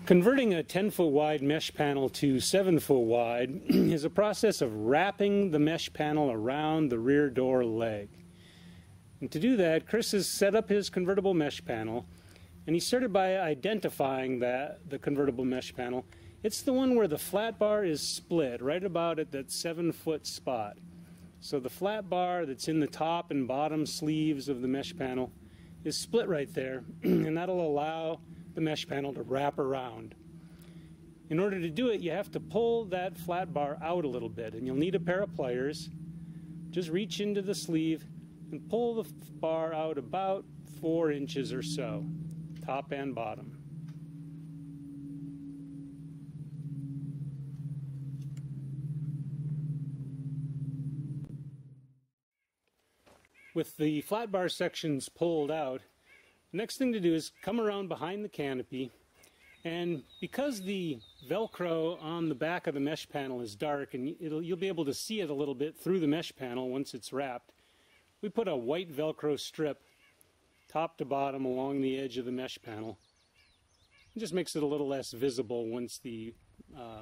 Converting a 10-foot wide mesh panel to 7-foot wide is a process of wrapping the mesh panel around the rear door leg. And to do that, Chris has set up his convertible mesh panel, and he started by identifying the convertible mesh panel. It's the one where the flat bar is split right about at that 7-foot spot. So the flat bar that's in the top and bottom sleeves of the mesh panel is split right there, and that'll allow the mesh panel to wrap around. In order to do it, you have to pull that flat bar out a little bit, and you'll need a pair of pliers. Just reach into the sleeve and pull the bar out about 4 inches or so, top and bottom. With the flat bar sections pulled out, the next thing to do is come around behind the canopy, and because the Velcro on the back of the mesh panel is dark and you'll be able to see it a little bit through the mesh panel once it's wrapped, we put a white Velcro strip top to bottom along the edge of the mesh panel. It just makes it a little less visible once the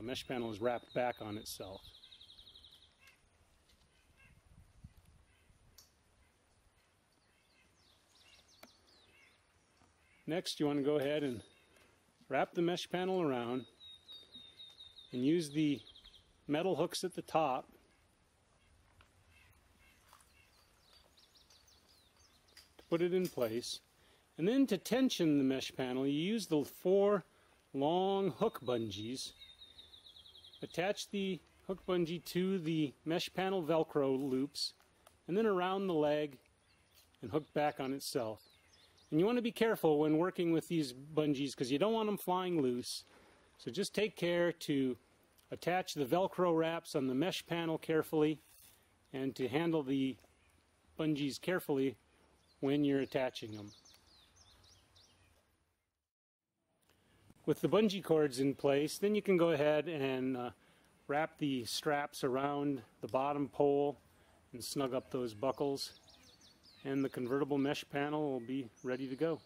mesh panel is wrapped back on itself. Next, you want to go ahead and wrap the mesh panel around and use the metal hooks at the top to put it in place. And then to tension the mesh panel, you use the 4 long hook bungees. Attach the hook bungee to the mesh panel Velcro loops and then around the leg and hook back on itself. And you want to be careful when working with these bungees because you don't want them flying loose. So just take care to attach the Velcro wraps on the mesh panel carefully and to handle the bungees carefully when you're attaching them. With the bungee cords in place, then you can go ahead and wrap the straps around the bottom pole and snug up those buckles, and the convertible mesh panel will be ready to go.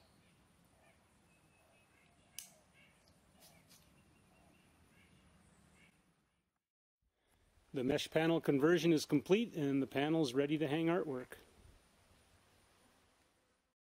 The mesh panel conversion is complete and the panel is ready to hang artwork.